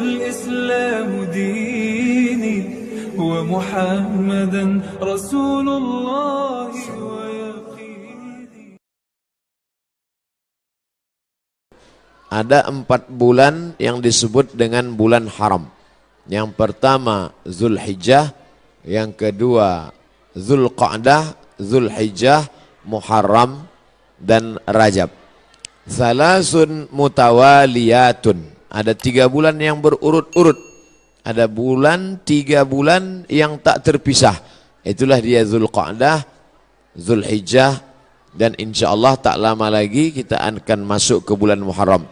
الإسلام ديني ومحمدا رسول الله ويقيني. Ada 4 bulan yang disebut dengan bulan haram. Yang pertama Zulhijjah, yang kedua Zulqa'dah, Zulhijjah, Muharram, dan Rajab. Salasun mutawaliyatun. Ada 3 bulan yang berurut-urut. Ada 3 bulan yang tak terpisah. Itulah dia Zulqa'dah, Zulhijjah, dan insya Allah tak lama lagi kita akan masuk ke bulan Muharram.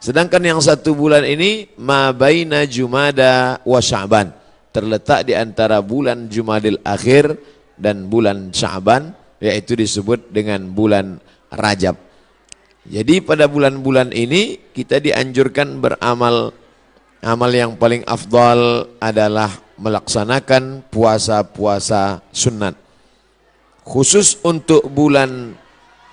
Sedangkan yang 1 bulan ini ma baina Jumada wa Sya'ban, terletak di antara bulan Jumadil Akhir dan bulan Sya'ban, yaitu disebut dengan bulan Rajab. Jadi pada bulan-bulan ini kita dianjurkan beramal. Amal yang paling afdal adalah melaksanakan puasa-puasa sunat. Khusus untuk bulan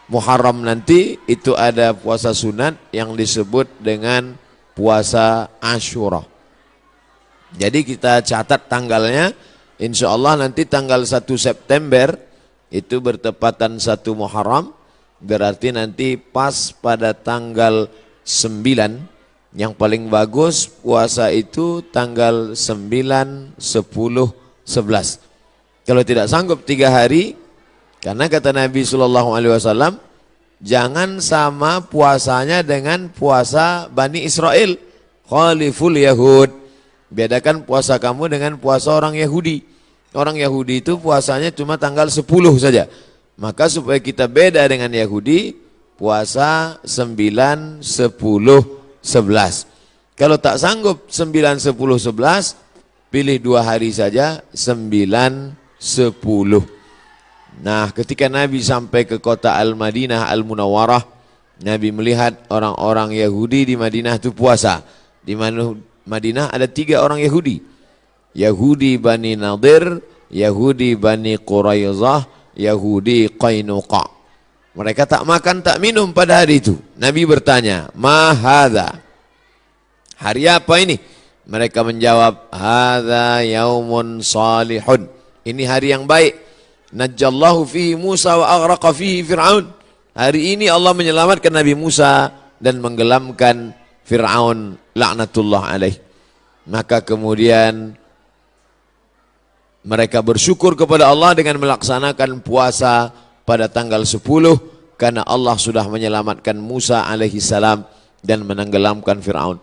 Muharram nanti itu ada puasa sunat yang disebut dengan puasa Asyura. Jadi kita catat tanggalnya, insya Allah nanti tanggal 1 September itu bertepatan 1 Muharram, berarti nanti pas pada tanggal 9, yang paling bagus puasa itu tanggal 9, 10, 11. Kalau tidak sanggup 3 hari, karena kata Nabi SAW, jangan sama puasanya dengan puasa Bani Israel. Khaliful Yahud. Bedakan puasa kamu dengan puasa orang Yahudi. Orang Yahudi itu puasanya cuma tanggal 10 saja. Maka supaya kita beda dengan Yahudi, puasa 9, 10, 11. Kalau tak sanggup 9, 10, 11, pilih 2 hari saja, 9, 10. Nah, ketika Nabi sampai ke kota Al-Madinah Al-Munawwarah, Nabi melihat orang-orang Yahudi di Madinah itu puasa. Di Madinah ada 3 orang Yahudi. Yahudi Bani Nadir, Yahudi Bani Quraizah, Yahudi Qainuqa. Mereka tak makan, tak minum pada hari itu. Nabi bertanya, "Ma hadza?" Hari apa ini? Mereka menjawab, "Hadza yaumun salihun." Ini hari yang baik. Najjallahu fihi Musa wa aghraqa fihi Fir'aun. Hari ini Allah menyelamatkan Nabi Musa dan menggelamkan Fir'aun laknatullah alaih. Maka kemudian mereka bersyukur kepada Allah dengan melaksanakan puasa pada tanggal 10 karena Allah sudah menyelamatkan Musa alaihi salam dan menenggelamkan Fir'aun.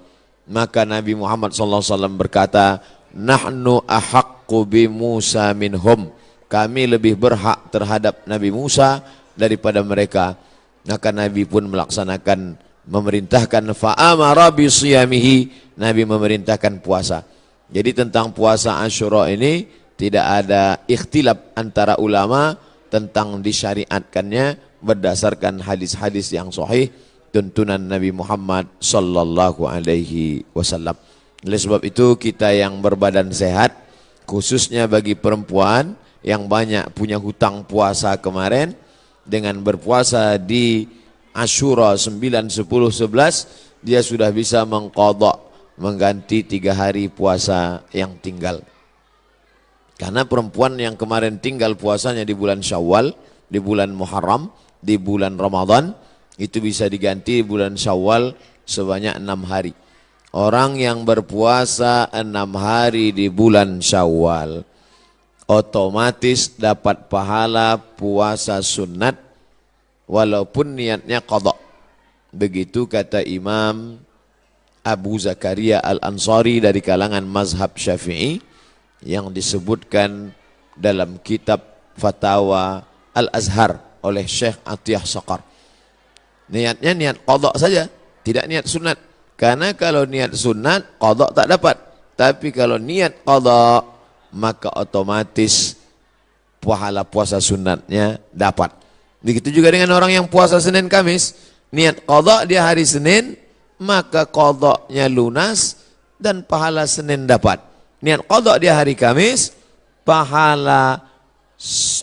Maka Nabi Muhammad SAW berkata, "Nahnu ahaqqu bi Musa minhum." Kami lebih berhak terhadap Nabi Musa daripada mereka. Maka Nabi pun melaksanakan, memerintahkan fa'amara bi siyamihi. Nabi memerintahkan puasa. Jadi tentang puasa Asyura ini tidak ada ikhtilaf antara ulama tentang disyariatkannya berdasarkan hadis-hadis yang sahih tuntunan Nabi Muhammad sallallahu alaihi wasallam. Oleh sebab itu kita yang berbadan sehat, khususnya bagi perempuan yang banyak punya hutang puasa kemarin, dengan berpuasa di Asyura 9, 10, 11 dia sudah bisa mengqadha, mengganti 3 hari puasa yang tinggal. Karena perempuan yang kemarin tinggal puasanya di bulan Syawal, di bulan Muharram, di bulan Ramadan, itu bisa diganti di bulan Syawal sebanyak 6 hari. Orang yang berpuasa 6 hari di bulan Syawal otomatis dapat pahala puasa sunat walaupun niatnya qadha. Begitu kata Imam Abu Zakaria Al-Ansari dari kalangan mazhab Syafi'i yang disebutkan dalam kitab Fatawa Al-Azhar oleh Syekh Atiyah Saqar. Niatnya niat qadha saja, tidak niat sunat. Karena kalau niat sunat qadha tak dapat. Tapi kalau niat qadha maka otomatis pahala puasa sunatnya dapat. Begitu juga dengan orang yang puasa Senin Kamis, niat qadha dia hari Senin, maka qadhanya lunas dan pahala Senin dapat. Niat qadha dia hari Kamis, pahala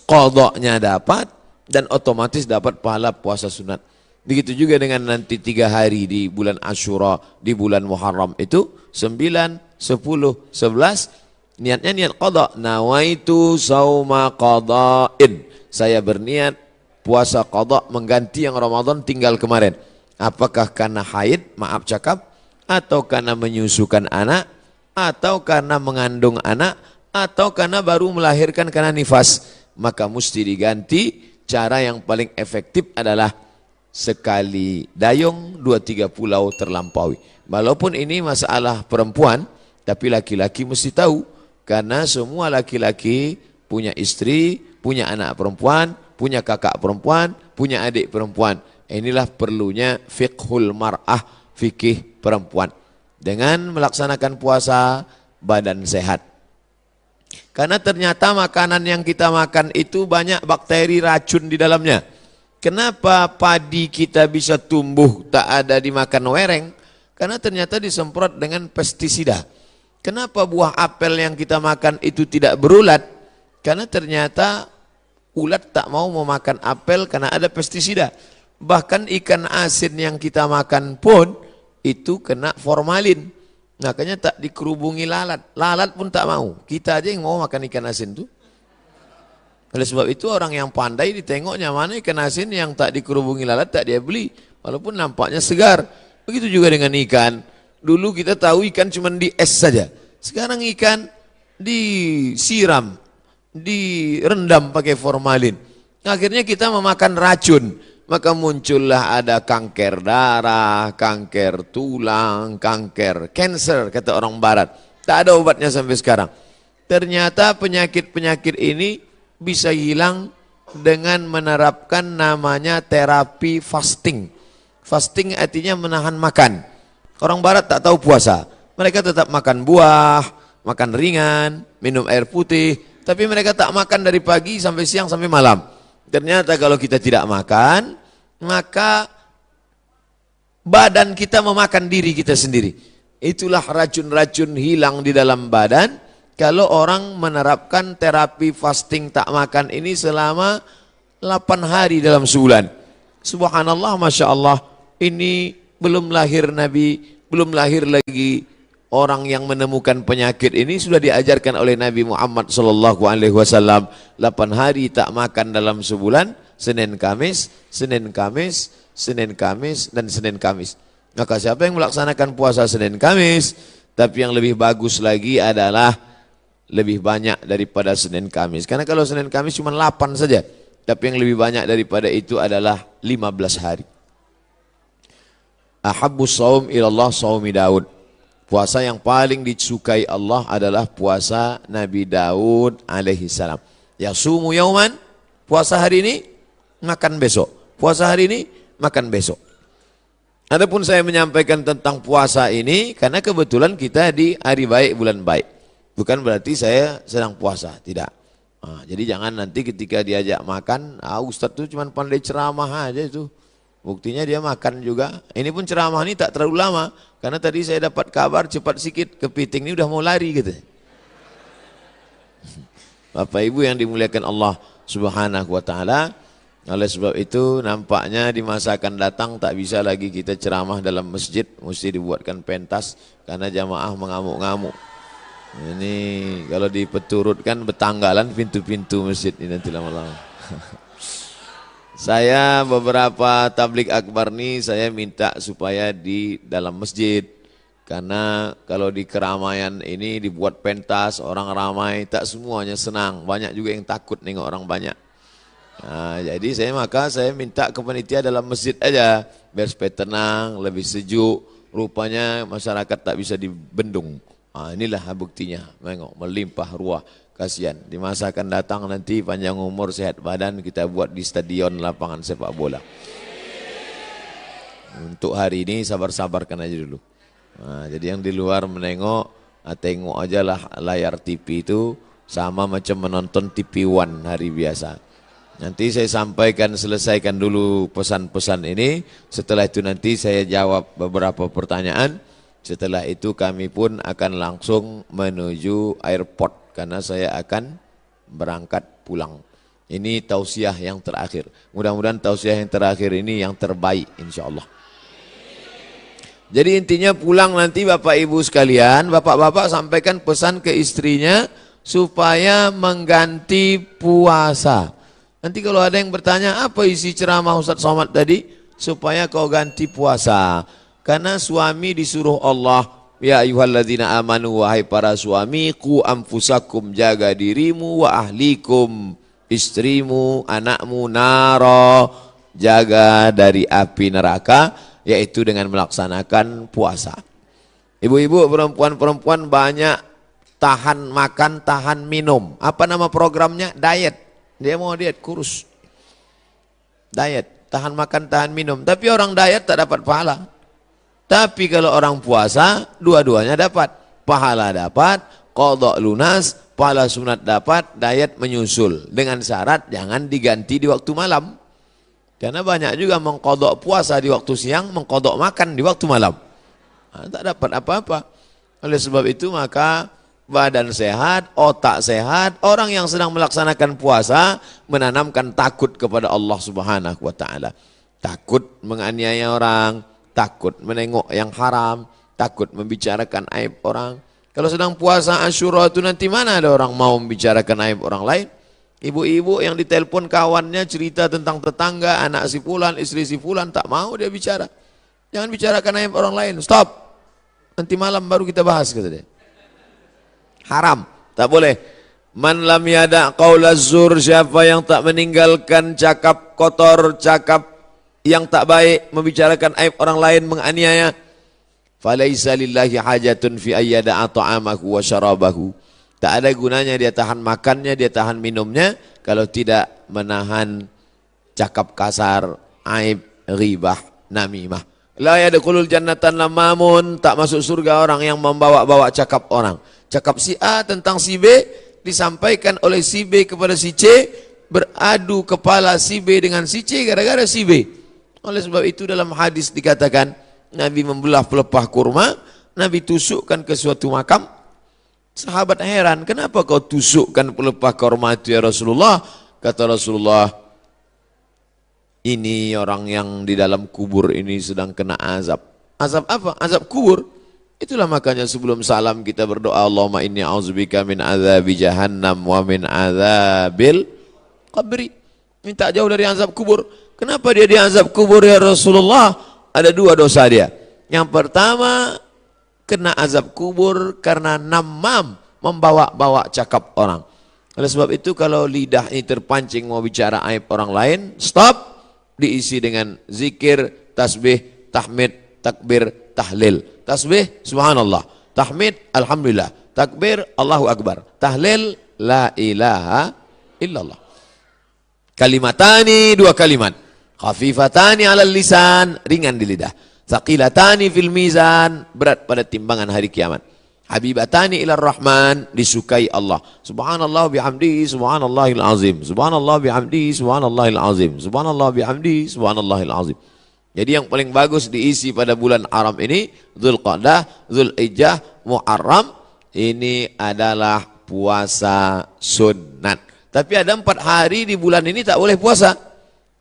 qadhanya dapat dan otomatis dapat pahala puasa sunat. Begitu juga dengan nanti 3 hari di bulan Asyura, di bulan Muharram itu 9, 10, 11. Niatnya niat qada. Nawaitu sauma qada'in. Saya berniat puasa qada mengganti yang Ramadan tinggal kemarin. Apakah karena haid, maaf cakap, atau karena menyusukan anak, atau karena mengandung anak, atau karena baru melahirkan karena nifas. Maka mesti diganti. Cara yang paling efektif adalah sekali dayung 2-3 pulau terlampaui. Walaupun ini masalah perempuan, tapi laki-laki mesti tahu. Karena semua laki-laki punya istri, punya anak perempuan, punya kakak perempuan, punya adik perempuan. Inilah perlunya fiqhul mar'ah, fikih perempuan. Dengan melaksanakan puasa, badan sehat. Karena ternyata makanan yang kita makan itu banyak bakteri racun di dalamnya. Kenapa padi kita bisa tumbuh tak ada dimakan wereng? Karena ternyata disemprot dengan pestisida. Kenapa buah apel yang kita makan itu tidak berulat? Karena ternyata ulat tak mau memakan apel karena ada pestisida. Bahkan ikan asin yang kita makan pun itu kena formalin. Makanya tak dikerubungi lalat. Lalat pun tak mau. Kita aja yang mau makan ikan asin tuh. Oleh sebab itu orang yang pandai ditengoknya mana ikan asin yang tak dikerubungi lalat tak dia beli. Walaupun nampaknya segar. Begitu juga dengan ikan. Dulu kita tahu ikan cuma di es saja. Sekarang ikan disiram, direndam pakai formalin. Akhirnya kita memakan racun. Maka muncullah ada kanker darah, kanker tulang, kanker cancer kata orang barat. Tak ada obatnya sampai sekarang. Ternyata penyakit-penyakit ini bisa hilang dengan menerapkan namanya terapi fasting. Fasting artinya menahan makan. Orang barat tak tahu puasa. Mereka tetap makan buah, makan ringan, minum air putih. Tapi mereka tak makan dari pagi sampai siang sampai malam. Ternyata kalau kita tidak makan, maka badan kita memakan diri kita sendiri. Itulah racun-racun hilang di dalam badan. Kalau orang menerapkan terapi fasting tak makan ini selama 8 hari dalam sebulan. Subhanallah, Masya Allah. Ini belum lahir Nabi, belum lahir lagi orang yang menemukan penyakit ini sudah diajarkan oleh Nabi Muhammad SAW. 8 hari tak makan dalam sebulan, Senin Kamis, Senin Kamis, Senin Kamis, dan Senin Kamis. Maka siapa yang melaksanakan puasa Senin Kamis, tapi yang lebih bagus lagi adalah lebih banyak daripada Senin Kamis. Karena kalau Senin Kamis cuma 8 saja, tapi yang lebih banyak daripada itu adalah 15 hari. Ahabbus saum ilallah saumi Daud. Puasa yang paling disukai Allah adalah puasa Nabi Daud alaihi salam. Yasumu yauman, puasa hari ini, makan besok. Puasa hari ini, makan besok. Adapun saya menyampaikan tentang puasa ini karena kebetulan kita di hari baik, bulan baik. Bukan berarti saya sedang puasa, tidak. Jadi jangan nanti ketika diajak makan, Ustadz tuh cuma pandai ceramah aja itu. Buktinya dia makan juga. Ini pun ceramah ini tak terlalu lama. Karena tadi saya dapat kabar cepat sikit, kepiting ini udah mau lari gitu. Bapak Ibu yang dimuliakan Allah Subhanahu wa taala, oleh sebab itu nampaknya di masa akan datang tak bisa lagi kita ceramah dalam masjid, mesti dibuatkan pentas karena jamaah mengamuk-ngamuk. Ini kalau dipeturutkan betanggalan pintu-pintu masjid ini nanti lama-lama. Saya beberapa tablik akbar nih saya minta supaya di dalam masjid. Karena kalau di keramaian ini dibuat pentas, orang ramai, tak semuanya senang. Banyak juga yang takut nengok orang banyak. Nah, jadi saya minta ke panitia dalam masjid aja. Biar supaya tenang, lebih sejuk. Rupanya masyarakat tak bisa dibendung. Nah, inilah buktinya. Mengok, melimpah ruah. Kasihan, di masa akan datang nanti panjang umur, sehat badan, kita buat di stadion lapangan sepak bola. Untuk hari ini sabar-sabarkan aja dulu. Nah, jadi yang di luar menengok, tengok aja lah layar TV itu sama macam menonton TV One hari biasa. Nanti saya sampaikan, selesaikan dulu pesan-pesan ini. Setelah itu nanti saya jawab beberapa pertanyaan. Setelah itu kami pun akan langsung menuju airport. Karena saya akan berangkat pulang. Ini tausiah yang terakhir. Mudah-mudahan tausiah yang terakhir ini yang terbaik insyaallah. Jadi intinya pulang nanti Bapak Ibu sekalian, bapak-bapak sampaikan pesan ke istrinya supaya mengganti puasa. Nanti kalau ada yang bertanya apa isi ceramah Ustaz Somad tadi, supaya kau ganti puasa. Karena suami disuruh Allah, ya ayyuhalladzina amanu, wahai para suami, qu anfusakum, jaga dirimu, wa ahlikum, istrimu, anakmu, naro, jaga dari api neraka, yaitu dengan melaksanakan puasa. Ibu-ibu, perempuan-perempuan banyak tahan makan, tahan minum. Apa nama programnya? Diet. Dia mau diet, kurus. Diet, tahan makan, tahan minum. Tapi orang diet tak dapat pahala. Tapi kalau orang puasa, dua-duanya dapat. Pahala dapat, qadha lunas, pahala sunat dapat, diet menyusul. Dengan syarat jangan diganti di waktu malam. Karena banyak juga mengqadha puasa di waktu siang, mengqadha makan di waktu malam. Nah, tak dapat apa-apa. Oleh sebab itu maka badan sehat, otak sehat, orang yang sedang melaksanakan puasa menanamkan takut kepada Allah Subhanahu wa taala. Takut menganiaya orang, takut menengok yang haram, takut membicarakan aib orang. Kalau sedang puasa Asyura itu nanti mana ada orang mau membicarakan aib orang lain? Ibu-ibu yang ditelepon kawannya cerita tentang tetangga, anak si fulan, istri si fulan, tak mau dia bicara. Jangan bicarakan aib orang lain, stop. Nanti malam baru kita bahas, kata dia. Haram, tak boleh. Man lam yada qaulaz zur, siapa yang tak meninggalkan cakap kotor, cakap yang tak baik, membicarakan aib orang lain, menganiaya, falaisa lillahi hajatun fi ayyada ta'amahu wa syarabahu. Tak ada gunanya dia tahan makannya, dia tahan minumnya kalau tidak menahan cakap kasar, aib, ghibah, namimah. La yadkhulul jannatan lamamun, tak masuk surga orang yang membawa-bawa cakap orang. Cakap si A tentang si B disampaikan oleh si B kepada si C, beradu kepala si B dengan si C gara-gara si B. Oleh sebab itu dalam hadis dikatakan Nabi membelah pelepah kurma, Nabi tusukkan ke suatu makam. Sahabat heran, kenapa kau tusukkan pelepah kurma itu ya Rasulullah? Kata Rasulullah, ini orang yang di dalam kubur ini sedang kena azab. Azab apa? Azab kubur. Itulah makanya sebelum salam kita berdoa, Allahumma inni a'udzubika min azabi jahannam wa min azabil qabri. Minta jauh dari azab kubur. Kenapa dia di azab kubur ya Rasulullah? Ada dua dosa dia. Yang pertama, kena azab kubur karena namam, membawa-bawa cakap orang. Oleh sebab itu kalau lidah ini terpancing mau bicara aib orang lain, stop, diisi dengan zikir, tasbih, tahmid, takbir, tahlil. Tasbih, subhanallah. Tahmid, alhamdulillah. Takbir, Allahu akbar. Tahlil, la ilaha illallah. Kalimatani, dua kalimat. Khafifatani alal lisan, ringan di lidah. Thaqilatani fil mizan, berat pada timbangan hari kiamat. Habibatani ilar rahman, disukai Allah. Subhanallah bihamdihi, subhanallahil azim. Subhanallah bihamdihi, subhanallahil azim. Subhanallah bihamdihi, subhanallahil azim. Jadi yang paling bagus diisi pada bulan haram ini, Dzulqa'dah, Dzulhijjah, Muharram, ini adalah puasa sunat. Tapi ada 4 hari di bulan ini tak boleh puasa.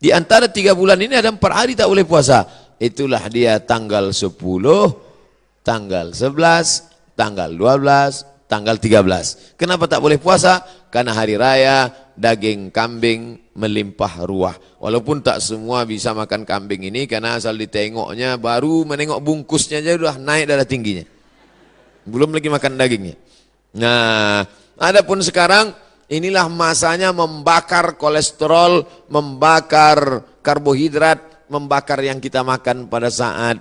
Di antara 3 bulan ini ada 4 hari tak boleh puasa. Itulah dia tanggal 10, tanggal 11, tanggal 12, tanggal 13. Kenapa tak boleh puasa? Karena hari raya, daging kambing melimpah ruah. Walaupun tak semua bisa makan kambing ini, karena asal ditengoknya, baru menengok bungkusnya aja sudah naik darah tingginya. Belum lagi makan dagingnya. Nah, adapun sekarang, inilah masanya membakar kolesterol, membakar karbohidrat, membakar yang kita makan pada saat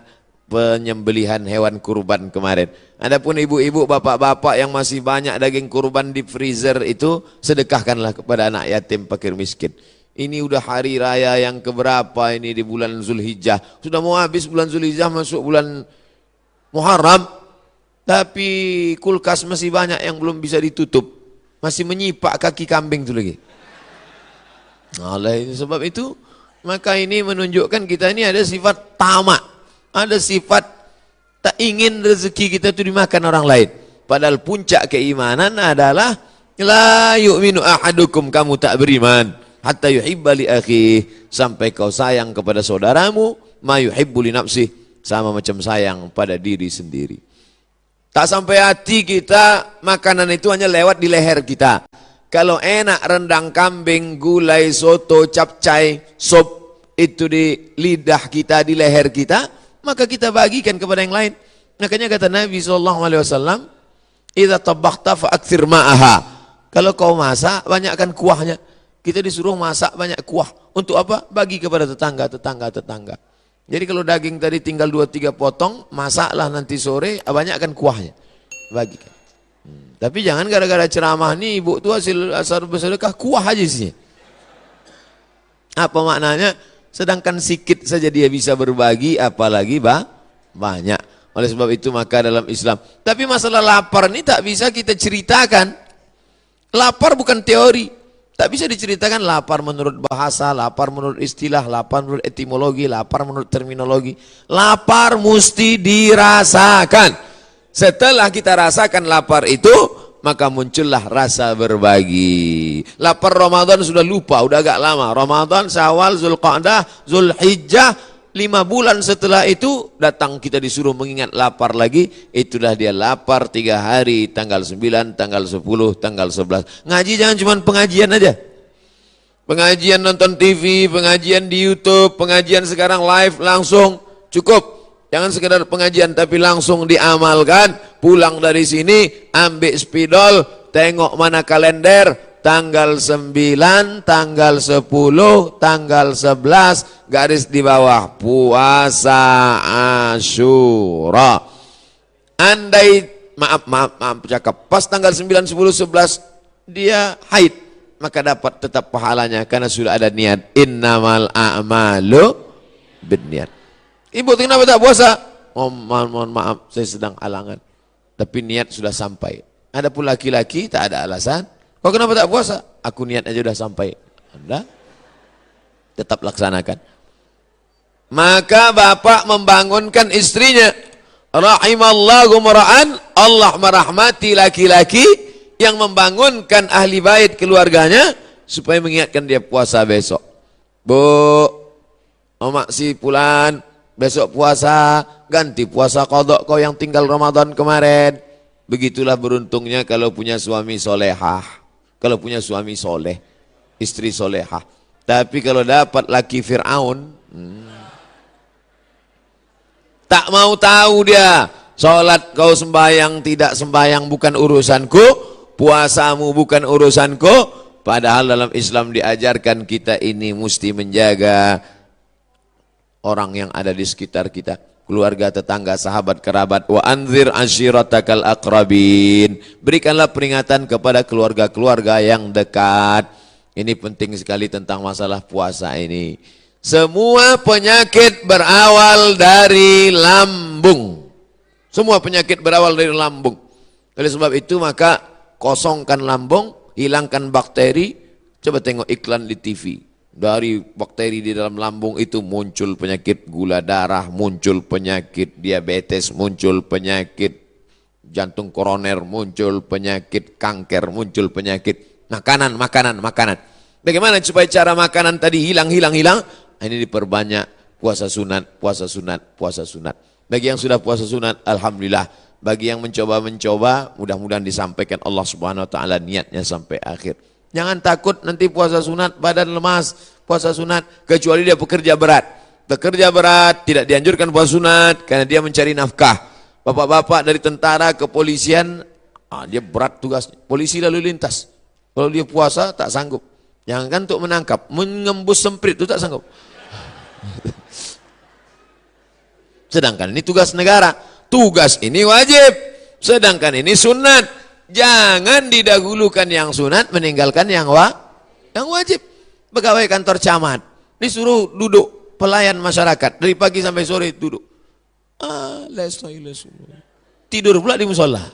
penyembelihan hewan kurban kemarin. Adapun ibu-ibu, bapak-bapak yang masih banyak daging kurban di freezer itu, sedekahkanlah kepada anak yatim fakir miskin. Ini udah hari raya yang keberapa ini di bulan Dzulhijjah. Sudah mau habis bulan Dzulhijjah, masuk bulan Muharram. Tapi kulkas masih banyak yang belum bisa ditutup. Masih menyipak kaki kambing itu lagi. Oleh sebab itu, maka ini menunjukkan kita ini ada sifat tamak. Ada sifat tak ingin rezeki kita itu dimakan orang lain. Padahal puncak keimanan adalah la yu'minu ahadukum, kamu tak beriman hatta yuhibba li akhihi, sampai kau sayang kepada saudaramu ma yuhibbu li nafsihi, sama macam sayang pada diri sendiri. Tak sampai hati kita, makanan itu hanya lewat di leher kita. Kalau enak rendang kambing, gulai, soto, capcay, sop itu di lidah kita, di leher kita, maka kita bagikan kepada yang lain. Makanya kata Nabi SAW, idza tabakhta fa'akthir ma'aha. Kalau kau masak, banyakkan kuahnya. Kita disuruh masak banyak kuah. Untuk apa? Bagi kepada tetangga. Jadi kalau daging tadi tinggal 2-3 potong, masaklah nanti sore, banyakkan kuahnya. Bagikan. Tapi jangan gara-gara ceramah nih, ibu tu hasil bersedekah, kuah aja sih. Apa maknanya? Sedangkan sikit saja dia bisa berbagi, apalagi banyak. Oleh sebab itu maka dalam Islam. Tapi masalah lapar ini tak bisa kita ceritakan. Lapar bukan teori. Tak bisa diceritakan lapar menurut bahasa, lapar menurut istilah, lapar menurut etimologi, lapar menurut terminologi. Lapar mesti dirasakan. Setelah kita rasakan lapar itu, maka muncullah rasa berbagi. Lapar Ramadan sudah lupa, udah agak lama. Ramadan, Syawal, Zulqa'dah, Zulhijjah. 5 bulan setelah itu datang kita disuruh mengingat lapar lagi. Itulah dia lapar 3 hari, tanggal 9, tanggal 10, tanggal 11. Ngaji jangan cuma pengajian aja. Pengajian nonton TV, pengajian di YouTube, pengajian sekarang live langsung cukup. Jangan sekedar pengajian tapi langsung diamalkan. Pulang dari sini ambil spidol, tengok mana kalender. Tanggal 9, tanggal 10, tanggal 11, garis di bawah, puasa Asyura. Andai, maaf cakap, pas tanggal 9, 10, 11, dia haid, maka dapat tetap pahalanya, karena sudah ada niat. Innamal a'malu binniat. Ibu kenapa tak puasa? Mohon maaf, saya sedang halangan. Tapi niat sudah sampai. Adapun laki-laki tak ada alasan. Kau kenapa tak puasa? Aku niat aja udah sampai. Anda tetap laksanakan. Maka bapak membangunkan istrinya. Rahimallahu mar'an, Allah merahmati laki-laki yang membangunkan ahli bait keluarganya supaya mengingatkan dia puasa besok. Bu, Omak si Pulan, besok puasa, ganti puasa qadha kau yang tinggal Ramadan kemarin. Begitulah beruntungnya kalau punya suami solehah. Kalau punya suami soleh, istri solehah. Tapi kalau dapat laki Fir'aun, tak mau tahu dia. Sholat kau sembahyang, tidak sembahyang bukan urusanku, puasamu bukan urusanku. Padahal dalam Islam diajarkan kita ini mesti menjaga orang yang ada di sekitar kita. Keluarga, tetangga, sahabat, kerabat. Wa anzir ashiratakal aqrabin. Berikanlah peringatan kepada keluarga-keluarga yang dekat. Ini penting sekali tentang masalah puasa ini. Semua penyakit berawal dari lambung. Semua penyakit berawal dari lambung. Oleh sebab itu maka kosongkan lambung, hilangkan bakteri. Coba tengok iklan di TV. Dari bakteri di dalam lambung itu muncul penyakit gula darah, muncul penyakit diabetes, muncul penyakit jantung koroner, muncul penyakit kanker, muncul penyakit makanan. Bagaimana supaya cara makanan tadi hilang? Ini diperbanyak puasa sunat. Bagi yang sudah puasa sunat, alhamdulillah. Bagi yang mencoba, mudah-mudahan disampaikan Allah Subhanahu wa taala niatnya sampai akhir. Jangan takut nanti puasa sunat badan lemas, puasa sunat kecuali dia pekerja berat. Pekerja berat tidak dianjurkan puasa sunat karena dia mencari nafkah. Bapak-bapak dari tentara, kepolisian, dia berat tugas. Polisi lalu lintas. Kalau dia puasa tak sanggup. Jangan untuk menangkap, mengembus semprit itu tak sanggup. Sedangkan ini tugas negara. Tugas ini wajib. Sedangkan ini sunat. Jangan didahulukan yang sunat, meninggalkan yang wajib. Pegawai kantor camat disuruh duduk, pelayan masyarakat dari pagi sampai sore duduk. Tidur pula di musola.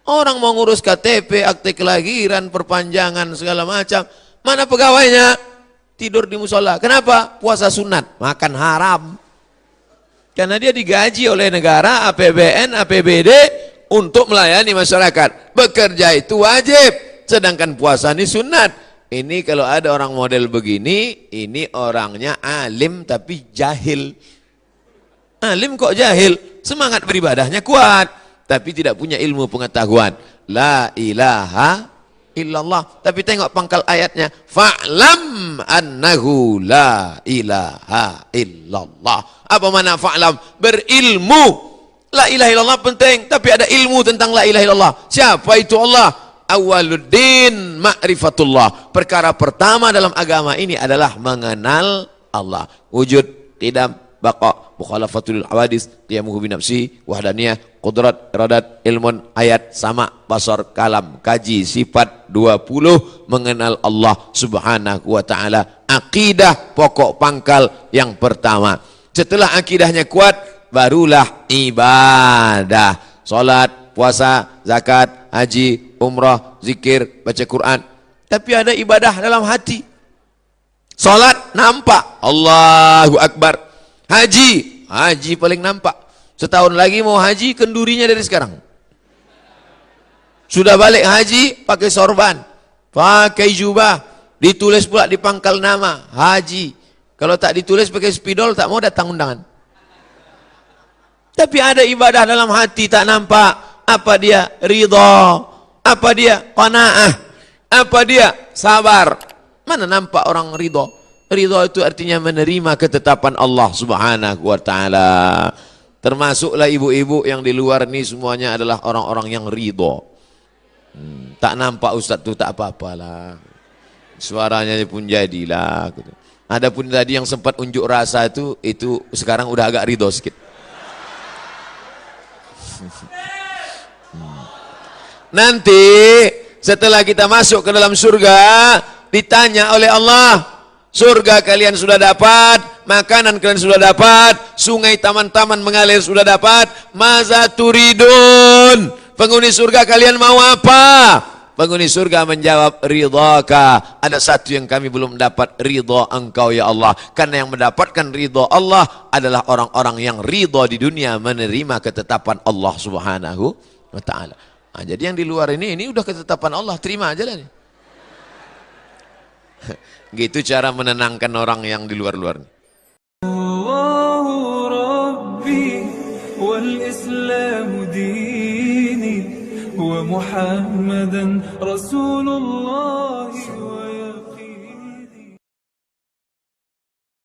Orang mau ngurus KTP, akte kelahiran, perpanjangan segala macam. Mana pegawainya? Tidur di musola. Kenapa? Puasa sunat, makan haram. Karena dia digaji oleh negara, APBN, APBD untuk melayani masyarakat. Bekerja itu wajib, sedangkan puasa ini sunat. Ini kalau ada orang model begini, ini orangnya alim tapi jahil. Alim kok jahil? Semangat beribadahnya kuat, tapi tidak punya ilmu pengetahuan. La ilaha illallah. Tapi tengok pangkal ayatnya. Fa'lam annahu la ilaha illallah. Apa makna fa'lam? Berilmu. La ilaha illallah penting, tapi ada ilmu tentang la ilaha illallah. Siapa itu Allah? Awaluddin ma'rifatullah. Perkara pertama dalam agama ini adalah mengenal Allah. Wujud, qidam, baqa, mukhalafatul hawadis, qiyamuhu binafsi, wahdaniyah, qudrat, iradat, ilmun, ayat, sama, basar, kalam, kaji, sifat 20, mengenal Allah subhanahu wa ta'ala. Akidah pokok pangkal yang pertama. Setelah akidahnya kuat, barulah ibadah. Salat, puasa, zakat, haji, umrah, zikir, baca Quran. Tapi ada ibadah dalam hati. Salat nampak, Allahu Akbar. Haji, haji paling nampak. Setahun lagi mau haji, kendurinya dari sekarang. Sudah balik haji, pakai sorban, pakai jubah, ditulis pula di pangkal nama, haji. Kalau tak ditulis pakai spidol, tak mau datang undangan. Tapi ada ibadah dalam hati tak nampak. Apa dia? Ridha. Apa dia? Qanaah. Apa dia? Sabar. Mana nampak orang ridha? Ridha itu artinya menerima ketetapan Allah subhanahu wa ta'ala. Termasuklah ibu-ibu yang di luar ini semuanya adalah orang-orang yang ridha. Tak nampak ustaz tu tak apa-apalah. Suaranya pun jadilah. Adapun tadi yang sempat unjuk rasa itu sekarang udah agak ridha sikit. Nanti setelah kita masuk ke dalam surga, ditanya oleh Allah, surga kalian sudah dapat, makanan kalian sudah dapat, sungai taman-taman mengalir sudah dapat, maza turidun, penghuni surga kalian mau apa? Penghuni surga menjawab, ridhaka. Ada satu yang kami belum dapat, ridha engkau ya Allah. Karena yang mendapatkan ridha Allah adalah orang-orang yang ridha di dunia, menerima ketetapan Allah subhanahu wa ta'ala. Nah, jadi yang di luar ini udah ketetapan Allah, terima aja lah nih. Gitu cara menenangkan orang yang di luar-luar. Allahu Rabbi wal Islamu dini wa Muhammadan Rasulullah.